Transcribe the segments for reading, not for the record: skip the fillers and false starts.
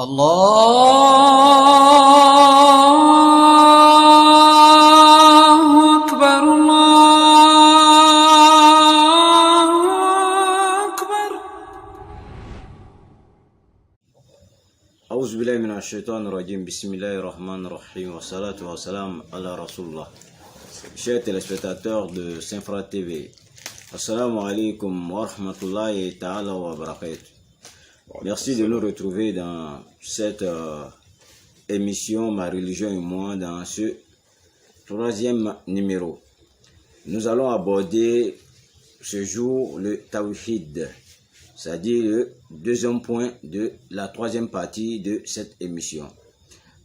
الله أكبر الله أكبر. أعوذ بالله من الشيطان الرجيم. بسم الله الرحمن الرحيم والصلاة والسلام على رسول الله. Chers téléspectateurs de Saint-Fra TV, Assalamu alaikum wa rahmatullahi ta'ala wa barakatuh. Merci de nous retrouver dans cette émission Ma religion et moi, dans ce troisième numéro. Nous allons aborder ce jour le Tawhid, c'est-à-dire le deuxième point de la troisième partie de cette émission.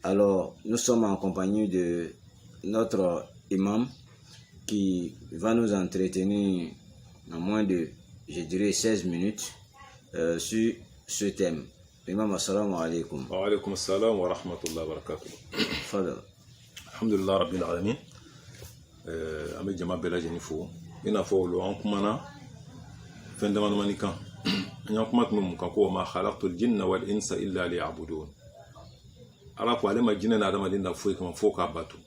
Alors, nous sommes en compagnie de notre imam qui va nous entretenir en moins de, je dirais, 16 minutes sur ce thème. Imam, assalamu alaikum. Wa alaikum assalam wa rahmatullahi wa barakatuh. Fadal. Alhamdulillah rabbil alamin. Ame jama bela jeni fo. Ina fo lo an kumana fenda manumani kan. Nya kuma tunu kan ko ma khalaqtul jinna wal insa illa liya'budun. Ala ko ale ma jinna na adama dinda fo kama fo ka batu.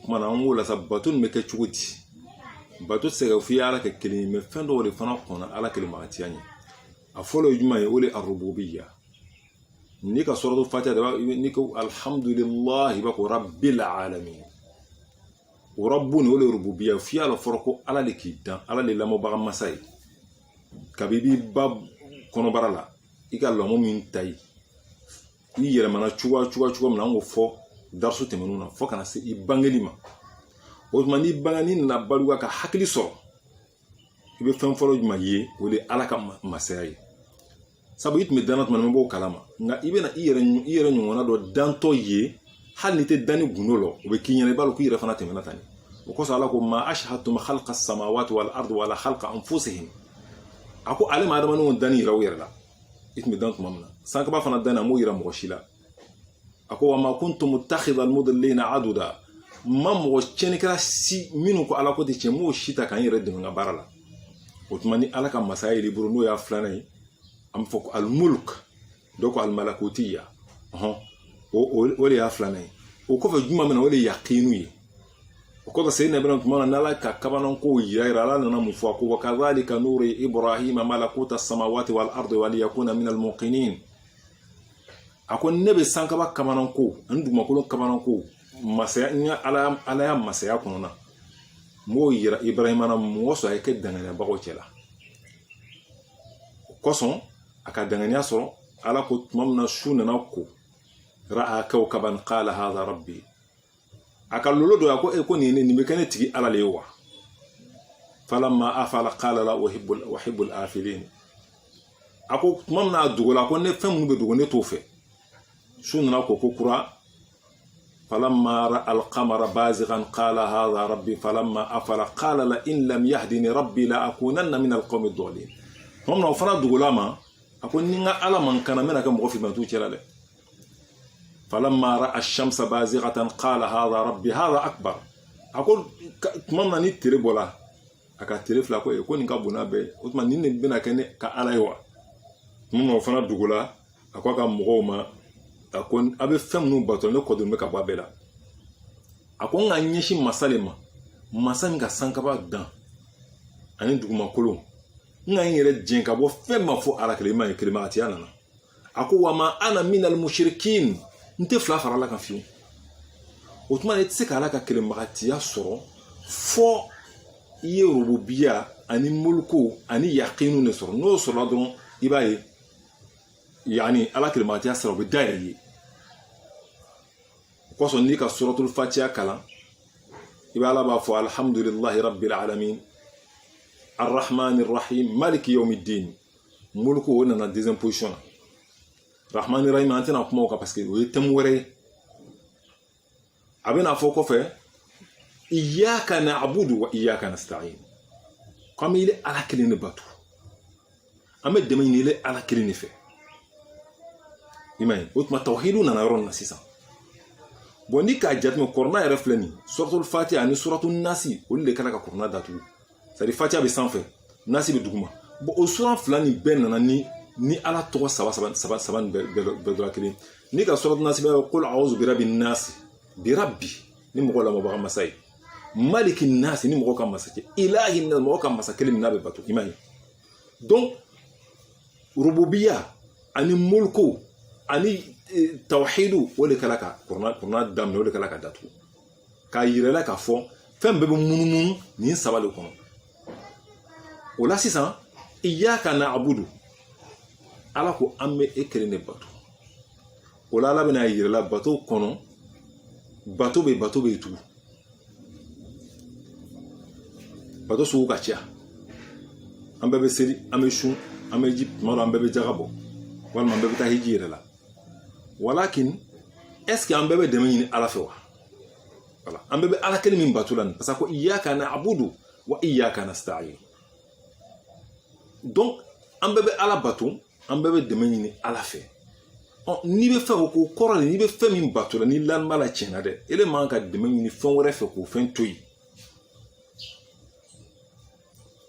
Kuma na ngola sa batu me ke chugudi. Batu se ga fi ala ke kelime fendo wala fana kona ala kelime atianye. Afolo juma yole ar-rububiyya. Ni ka suratul fatiha da ni ko alhamdulillah ba ko rabbil alamin. Rabbuna wole rububiyya fi ala forko ala le kidan ala le lamo ba masai. Kabibi bab kono barala ika lamo min tay. Ni yere mana chuwa mna ngo fo darsu temenuna fo kana se ibangelima. O tuma ni bangani na baluwa ka hakili so. Ibe fen folo juma ye wole ala ka masai. Sabu itme danat man mbo kalama nga ibe na iyere nyona do danto ye hal ni te dani gunolo o be kinyane balu ku yere fana temena tani o ko sala ko ma ashhadtum khalqa as-samawati wal ardi wala khalqa anfusihim ako ale ma adama no dani raw yere la itme danto mamna sanka ba fana dana mo yira mo shila ako wa ma kuntum muttakhidha al-mudallina aduda mam wo chenikra si minu ko ala ko de chemo shita kan yere de nga barala o tumani ala ka masai liburu no ya flanai am fok al mulk doko al malakutiyya o le aflane o ko fa juma mena o le yaqinu yi o ko da sayna ibn tumana nala ka kabanon ko yira la na mu fo ko wa kadhalika nuri ibrahima malakuta as-samawati wal ardi wa liyakuna min al muqinin akon nebe sanka ba kamanon ko andu makolo kamanon ko masaya nya ala ya masaya kununa mo yira ibrahima na mo so ay ke dangane ba ko cela koson aka dangania soro ala ko mamna shuna na ko ra'a kawkaban qala hadha rabbi aka lolo do ko e ko ni me kan tigi ala lewa falamma afala qala la uhibbul afilin ako mamna dugola ko ne fam be dugo ne to fe shuna na ko kura falamma ra'a al-qamara bazighan qala hadha rabbi falamma afala qala la in lam yahdini rabbi la akunanna min al-qawmi ad-dallin mamna fana dugola ma ako ninga ala man kana mena ka mo fi bantu cerale falamma ra'a ash-shamsa bazighatan qala hadha rabbi hadha akbar ako mamna ni tere bola aka tere fla ko e ko ninga buna be o tuma ninne bena kene ka ala yiwa mamna fana dugula ako ka mo ma ako abe fem no bato ne ko do me ka babela ako nga nyeshi masalema masami ka sanka ba dan ani duguma kolon nga yere jenka bo fema fo ala kelima ati anana ako wa ma ana minal mushrikin nte fla fara la kan fiu otuma ne tseka ala ka kelima ati ya soro fo ye rububiyya ani mulku ani yaqinu ne soro no soro don ibaye yani ala kelima ati ya soro be dai ko so ni ka suratul fatiha kala ibala ba fo alhamdulillahi rabbil alamin الرحمن الرحيم مالك يوم الدين ملكه هنا na deuxième position الرحمن الرحيم antena kuma ko parce que o temwere abena foko fe iyyaka na'budu wa iyyaka nasta'in comme il est ala kelene batu ame demain il est ala kelene fe imay outma tawhidu na ron na sisa boni ka jatme korna ya refleni suratul fatiha ni suratul nasi o le kala ka korna datu c'est-à-dire Fatiha be sanfɛ Nasi be duguma bon o sura fila ni bɛɛ nana ni ni ala tɔgɔ saba ni bɛɛ dɔla kelen ni ka sɔrɔtu nasi bɛ qul a'udhu bi rabbin nas bi rabbi ni mɔgɔ lamɔbaga masa ye maliki nas ni mɔgɔ ka masakɛ ilahi nas mɔgɔ ka masakɛ min n'a bɛ bato i m'a ye donc rububiya ani mulku ani tawhidu o de kɛla ka kuranna daminɛ o de kɛla ka datugu k'a yirala k'a fɔ fɛn bɛɛ bɛ munumunu nin saba de kɔnɔ o la sisan iyyaka na'budu ala ko an bɛ e kelen de bato o la ala bɛna yirala bato kɔnɔ bato bɛ yen tugun bato sugu ka ca an bɛɛ bɛ seli an bɛ sun an bɛ ji tuma dɔ an bɛɛ bɛ jaga bɔ walima an bɛɛ bɛ taa hiji yɛrɛ la walakin est ce que an bɛɛ bɛ dɛmɛ ɲini ala fɛ wa voilà an bɛɛ bɛ ala kelen min bato la nin parce que ko iyyaka na'budu wa iyyaka nasta'in donc an bɛɛ bɛ ala bato an bɛɛ bɛ dɛmɛ ɲini ala fɛ n'i bɛ fɛn o ko kɔrɔ de n'i bɛ fɛn min bato la ni lanba la tiɲɛna dɛ ele man ka dɛmɛ ɲini fɛn wɛrɛ fɛ k'o fɛn to yen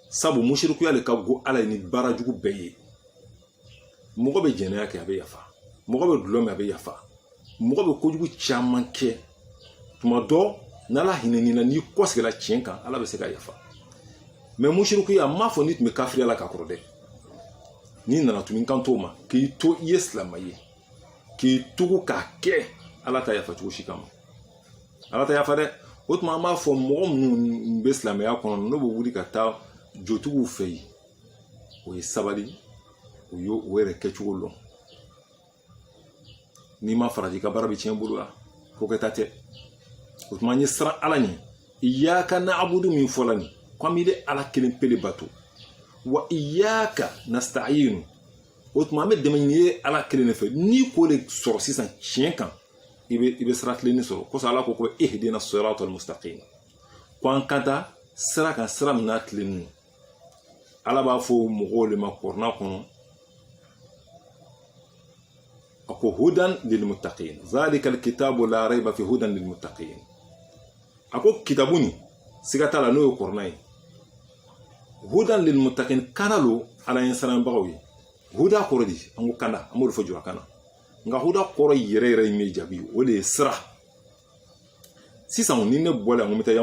sabu musirikuya le ka go ala ye ni baara jugu bɛɛ ye mɔgɔ bɛ jɛnɛya kɛ a bɛ yafa mɔgɔ bɛ dulɔ min a bɛ yafa mɔgɔ bɛ kojugu caman kɛ tuma dɔ n'ala hinɛni na n'i kɔsegɛra tiɲɛ kan ala bɛ se ka yafa mais musirikuya n m'a fɔ n'i tun bɛ kafiriya la ka kɔrɔ dɛ n'i nana tun kan t'o ma k'i to i ye silamɛ ye k'i tugu k'a kɛ ala ta yafa cogo si kama ala ta yafa dɛ o tuma an b'a fɔ mɔgɔ minnu bɛ silamɛya kɔnɔ n'o bɛ wuli ka taa jotigiw fɛ yen o ye sabali o yɛrɛ kɛcogo lɔn n'i ma farati i ka baara bɛ tiɲɛ bolo la ko kɛta tɛ o tuma an ye siran ala ɲɛ iyyaka na'budu min fɔla nin ko an bɛ ala kelen pe de bato wa iyyaka nasta'inu o tuma an bɛ dɛmɛ ɲini ye ala kelen de fɛ n'i k'o de sɔrɔ sisan tiɲɛ kan i bɛ sira tilenni sɔrɔ kosɔn ala ko ihdina siratal mustaqim ko an ka taa sira kan sira min n'a tilenni ala b'a fɔ mɔgɔw de ma kɔrɔna kɔnɔ a ko hudan lil muttaqin zalika alkitabu la rayba fi hudan lil muttaqin a ko kitabu ni siga t'a la n'o ye kɔrɔna ye hudan lil muttaqin kana lo ala ɲɛ siranbagaw ye huda kɔrɔ di an ko kana an b'o de fɔ jura kana nka huda kɔrɔ yɛrɛ yɛrɛ ye min jaabi o de ye sira sisan ni ne bɔla yan ko n bɛ taa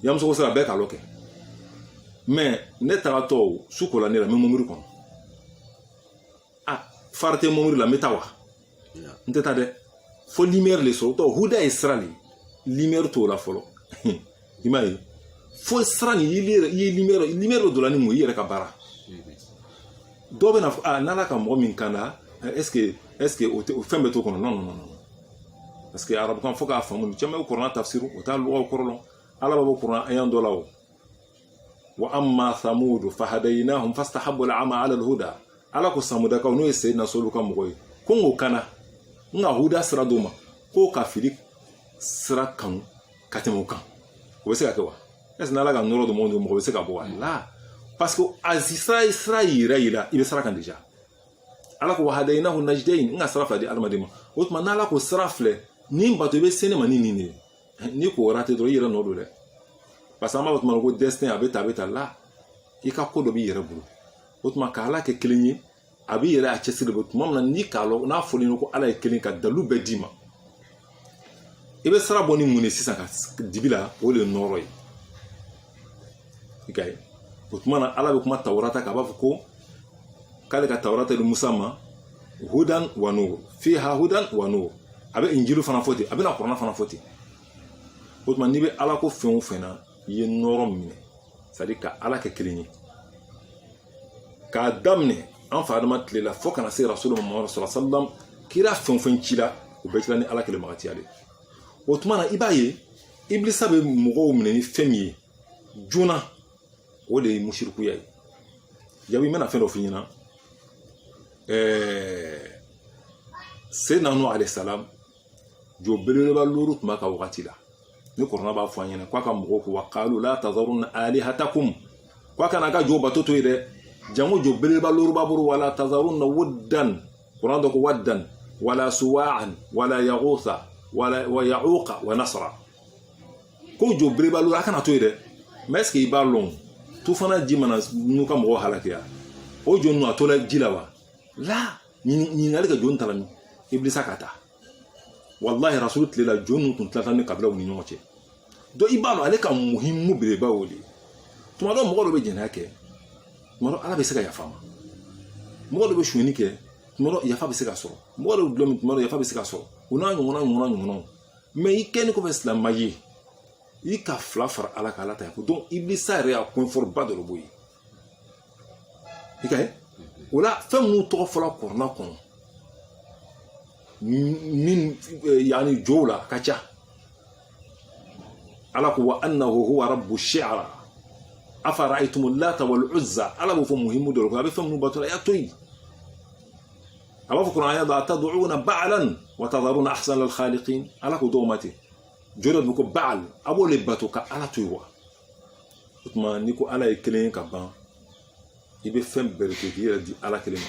yamusoko sira bɛɛ k'alɔ kɛ mais ne tagatɔ su kola ne la n bɛ mɔmiri kɔnɔ fari tɛ mɔmiri la n bɛ taa wa n tɛ taa dɛ fo lumière le sɔrɔ tɔ huda ye sira le lumière t'o la fɔlɔ i m'a ye fo sira nin i ye lumière dɔ donna ni mun i yɛrɛ ka baara dɔw bɛ na fɔ n'ala ka mɔgɔ min kan na est ce que o fɛn bɛ t'o kɔnɔ non parce que arabukan fo k'a faamu caman bɛ kuranna tafsiru o t'a lugaw kɔrɔ lɔn ala b'a bɔ kuranna ayan dɔ la o wa amma thamudu fahadaynahum fastahabbu al'ama 'ala al-huda ala ko samudakaw n'o ye seyidina solu ka mɔgɔ ye ko n k'o kana n ka huda sira d'o ma k'o ka fili sira kanu ka tɛmɛ o kan o bɛ se ka kɛ wa est ce que n'ala ka nɔrɔ dɔ mɔgɔ bɛ se ka bɔ wa la parce que a sira yira i bɛ sira kan déjà ala ko wahadaynahu najdayn n ka sira fila di adamaden ma o tuma n'ala ko sira filɛ ni bato i bɛ se ne ma ni nin de ye n'i ko rate dɔrɔn i yɛrɛ nɔ don dɛ parce que an b'a fɔ tuma ko destin a bɛ ta la i ka ko dɔ b'i yɛrɛ bolo o tuma ka ala kɛ kelen ye a b'i yɛrɛ a cɛsiri bɔ tuma min na n'i k'a lɔ n'a fɔlen ko ala ye kelen ka dalu bɛɛ d'i ma i bɛ sira bɔ ni mun ye sisan ka dibi la o de ye nɔrɔ ye i ka ye o tuma na ala bɛ kuma tawurata kan a b'a fɔ ko k'ale ka tawurata di musa ma hudan wa nur fiha hudan wa nur a bɛ injilu fana fɔ ten a bɛna kuranna fana fɔ ten o tuma n'i bɛ ala ko fɛn o fɛn na i ye nɔrɔ minɛ c'est à dire ka ala kɛ kelen ye k'a daminɛ an fa adama tile la fo kana se rasulullah muhammad sallallahu alaihi wasallam kira fɛn o fɛn ci la o bɛɛ cila ni ala kelen magatiya de o tuma na i b'a ye iblisa bɛ mɔgɔw minɛ ni fɛn min ye joona o de ye musirikuya ye yabi n bɛna fɛn dɔ f'i ɲɛna seyidina nuh alayhi salam jo belebeleba loro tun b'a ka wagati la ni kuranna b'a fɔ an ɲɛna k'a ka mɔgɔw ko wa qalu la tazarunna alihatakum k'a kana ka jo bato to ye dɛ jango jo belebeleba loro b'a bolo wala tazarunna wuddan kuranna dɔ ko waddan wala suwa'an wala yaghutha wala wa ya'uqa wa nasra ko jo belebeleba loro a kana to ye dɛ mais est ce que i b'a lɔn tufana ji mana n'u ka mɔgɔw halakiya o jɔn a tola ji la wa la ɲininkali ka jɔn tala min iblisa ka taa wallahi rasul tile la jɔn ninnu tun tilata ni kabilaw ni ɲɔgɔn cɛ donc i b'a dɔn ale ka muhimu belebeleba o de tuma dɔ mɔgɔ dɔ bɛ jɛnɛya kɛ tuma dɔ ala bɛ se ka yafa ma mɔgɔ dɔ bɛ sonyani kɛ tuma dɔ yafa bɛ se ka sɔrɔ mɔgɔ dɔ bɛ dulɔ min tuma dɔ yafa bɛ se ka sɔrɔ o n'a ɲɔgɔnnaw mais i kɛni kɔfɛ silamɛ ye i ka fila fara ala ka ala ta ko donc iblisa yɛrɛ y'a point fort ba dɔ de b'o ye i ka ye o la fɛn minnu tɔgɔ fɔla kɔrɔna kɔnɔ min yani jow la ka ca ala ko wa annahu huwa rabbu shi'ra afara'aytum lata wal uzza ala b'o fɔ muhimu dɔ la a bɛ fɛn minnu bato la y'a to yen a b'a fɔ kuranɛ ayɛ dɔ atad'una ba'lan wa tadharuna ahsana al khaliqin ala ko dɔw ma ten jɔdɔ bɛ ko ba'al a b'o le bato ka ala to yen wa o tuma ni ko ala ye kelen ye ka ban i bɛ fɛn bɛɛ to k'i yɛrɛ di ala kelen ma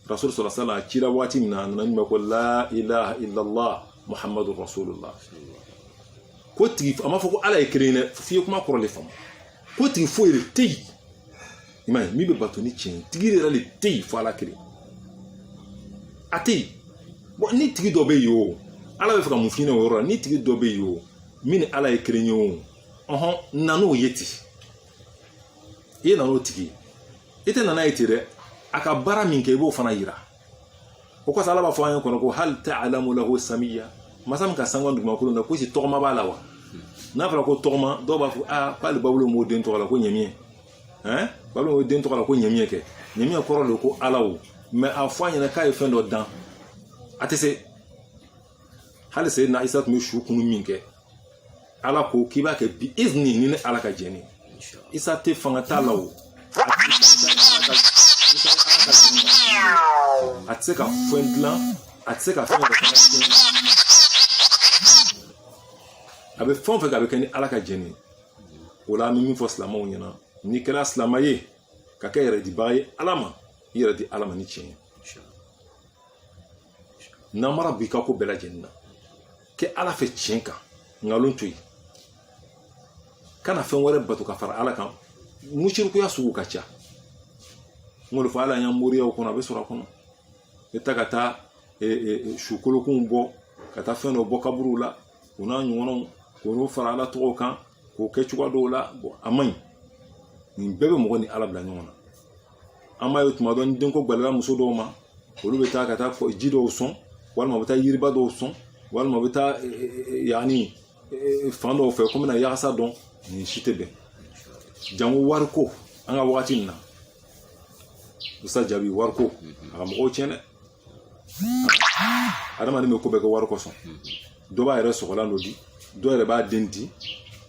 rasul sallallahu alaihi wasallam a cira waati min na a nana min ko la ilaha illallah muhammadu rasulullah ko tigi a m'a fɔ ko ala ye kelen ye dɛ f'i ye kuma kɔrɔ de faamu ko tigi foyi de tɛ yen i m'a ye min bɛ bato ni tiɲɛ tigi yɛrɛ de tɛ yen fo ala kelen a tɛ yen bon ni tigi dɔ bɛ yen o ala bɛ fɛ ka mun f'i ɲɛna o yɔrɔ la ni tigi dɔ bɛ yen o min ni ala ye kelen ye o nan'o ye ten i ye nan'o tigi ye i tɛ nana ye ten dɛ a ka baara min kɛ i b'o fana yira o kɔsɔn ala b'a fɔ an ye kɔnɔ ko hali ta'lamu lahu samiyya masa min ka sanga dugumakolo na ko si tɔgɔma b'a la wa n'a fɔra ko tɔgɔma dɔw b'a fɔ k'ale babulu m'o den tɔgɔ la ko ɲɛmiɲɛ babulu m'o den tɔgɔ la ko ɲɛmiɲɛ kɛ ɲɛmiɲɛ kɔrɔ de ko ala o mais a fɔ a ɲɛna k'a ye fɛn dɔ dan a tɛ se hali se na isa tun bɛ su kunu min kɛ ala ko k'i b'a kɛ bi izni ni ne ala ka jɛni isa tɛ fanga t'a la o a tɛ se ka fɛn dilan a tɛ se ka fɛn dɔ fana tiɲɛ a bɛ fɛn o fɛn kɛ a bɛ kɛ ni ala ka jɛni o la an bɛ min fɔ silamɛw ɲɛna n'i kɛra silamɛ ye ka kɛ yɛrɛdibaga ye ala ma i yɛrɛ di ala ma ni tiɲɛ ye namara b'i ka ko bɛɛ lajɛlen na kɛ ala fɛ tiɲɛ kan nkalon to yen kana fɛn wɛrɛ bato ka fara ala kan musirikuya sugu ka ca n k'o de fɔ ala y'an moriyaw kɔnɔ a bɛ sɔrɔ a kɔnɔ i ta ka taa sukolokun bɔ ka taa fɛn dɔ bɔ kaburuw la o n'a ɲɔgɔnnaw k'o fara ala tɔgɔw kan k'o kɛ cogoya dɔw la bon a man ɲi nin bɛɛ bɛ mɔgɔ ni ala bila ɲɔgɔn na an b'a ye tuma dɔ ni denko gɛlɛyara muso dɔw ma olu bɛ taa ka taa ji dɔw sɔn walima u bɛ taa yiriba dɔw sɔn walima u bɛ taa yani fan dɔw fɛ ko bɛna yagasa dɔn nin si tɛ bɛn jango wariko an ka wagati min na usa jaabi wariko a ka mɔgɔw tiɲɛ dɛ adamaden bɛ ko bɛɛ kɛ wari kɔsɔn dɔ b'a yɛrɛ sɔgɔlan dɔ di dɔ yɛrɛ b'a den di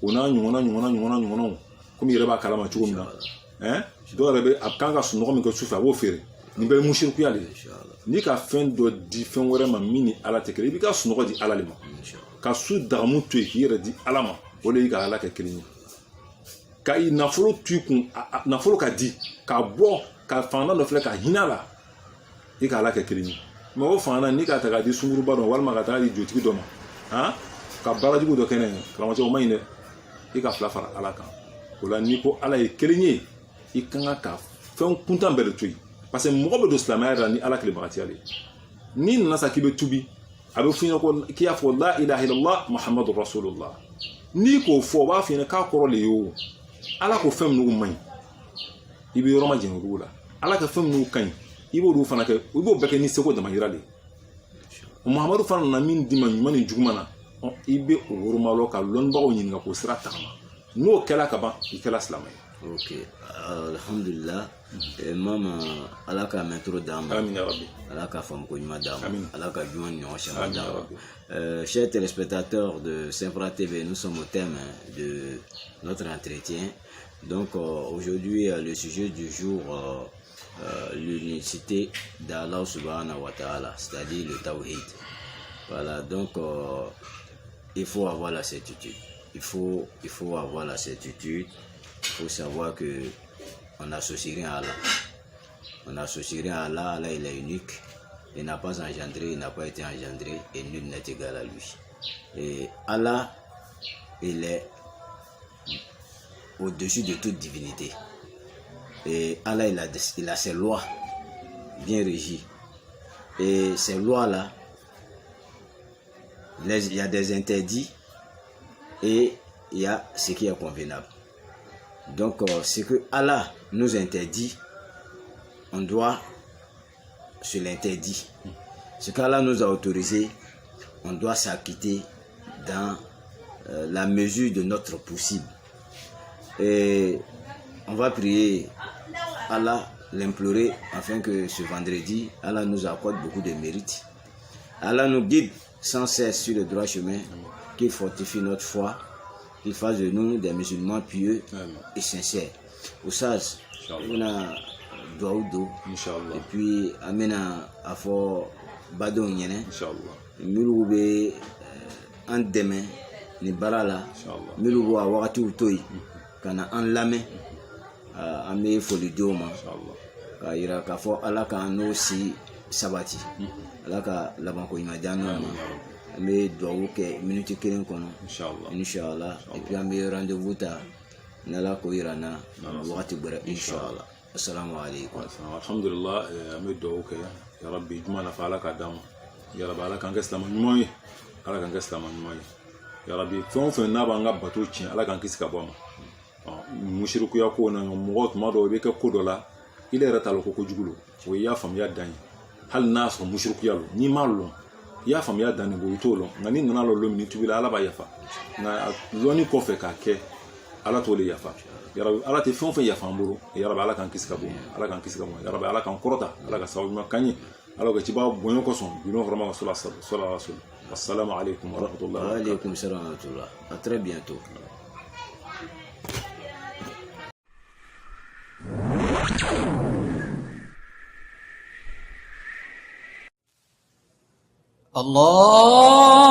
o n'a ɲɔgɔnnaw komi i yɛrɛ b'a kalama cogo min na dɔw yɛrɛ bɛ a kan ka sunɔgɔ min kɛ sufɛ a b'o feere nin bɛɛ ye musirikuya de ye n'i ka fɛn dɔ di fɛn wɛrɛ ma min ni ala tɛ kelen i b'i ka sunɔgɔ di ala de ma ka su dagamu to yen k'i yɛrɛ di ala ma o de y'i ka ala kɛ kelen ye ka i nafolo to i kun nafolo ka di ka bɔ ka fanga dɔ filɛ ka hinɛ a la i ka ala kɛ kelen ye mɛ o fanga n'i ka ta k'a di sunkuruba dɔ walima ka taa di jotigi dɔ ma ka baarajugu dɔ kɛnɛ karamɔgɔ o ma ɲi dɛ i ka fila fara ala kan o la n'i ko ala ye kelen ye i kan ka fɛn kuntan bɛɛ de to yen parce que mɔgɔ bɛ don silamɛya la ni ala tilebagatiya de ye n'i nana sa k'i bɛ tubi a bɛ f'i ɲɛna ko k'i y'a fɔ la ilaha illallah muhammadu rasulullah n'i k'o fɔ o b'a f'i ɲɛna k'a kɔrɔ de ye o ala ko fɛn minnu man ɲi i bɛ yɔrɔ ma jɛn olu la ala ka fɛn minnu ka ɲi i b'olu fana kɛ i b'o bɛɛ kɛ ni seko damayira de ye muhamadu fana nana min d'i ma ɲuman ni juguman na i bɛ o woromalo ka lɔnnibagaw ɲininka k'o sira tagama n'o kɛla ka ban i kɛla silamɛ ye. Ok, alhamdulillah, mama ala ka mɛtoro d'an ma, amin ya rabbi, ala ka famuko ɲuman d'an ma, ala ka juma ni ɲɔgɔn caman d'an ma. Chers téléspectateurs de Saint-Fra TV, nous sommes au thème de notre entretien. Donc aujourd'hui, le sujet du jour, l'unicité d'Allah subhanahu wa ta'ala, c'est-à-dire le tawhid. Voilà, donc il faut avoir la certitude. Il faut avoir la certitude. Il faut savoir que on n'associe rien à Allah. On n'associe rien à Allah. Allah, il est unique. Il n'a pas engendré, il n'a pas été engendré et nul n'est égal à lui. Et Allah, il est au-dessus de toute divinité. Et Allah, il a ses lois bien régies. Et ces lois-là, il y a des interdits et il y a ce qui est convenable. Donc, ce que Allah nous interdit, on doit se l'interdire. Ce qu'Allah nous a autorisé, on doit s'acquitter dans la mesure de notre possible. Et on va prier Allah, l'implorer afin que ce vendredi, Allah nous accorde beaucoup de mérites. Allah nous guide sans cesse sur le droit chemin, qu'il fortifie notre foi, qu'il fasse de nous des musulmans pieux et sincères. Oustaz, on a Douaoudo, et puis Amena Afo Badon Yene, Miloube en demain, ni Barala, Miloube a Wakati Utoi, Kana en Lame, Ame Folidioma, Kaira Kafo Alaka no si Sabati, Alaka Labanko Imadiano. Mais doit que minute kelen kono inshallah et puis un rendez-vous ta nala ko irana wakati bara inshallah. Assalamu alaikum. Alhamdulillah, ame doa que ya rabbi juma na fala ka dam ya rabbi ala kan gesta man moy ala kan gesta man moy ya rabbi fon na banga bato chi ala kan kisika boma mushriku ya ko na mo ma do be ka ko dola ile rata lo ko jugulo o ya fam ya dan hal nas mushriku ya lo ni malo ya fam ya dan bo itolo ngani nana lo lo minute bila ala ba yafa na loni ko fe ka ke ala to le yafa ya rabbi ala te fon ya famburu ya rabbi ala kan kisika bo ala kan kisika mo ya rabbi ala kan korota ala ka sawu makani ala ka tiba bonyo ko son bino vraiment sallallahu alaihi wasallam. Assalamu alaikum wa rahmatullahi wa barakatuh. Wa alaikum salam wa rahmatullah. À très bientôt. الله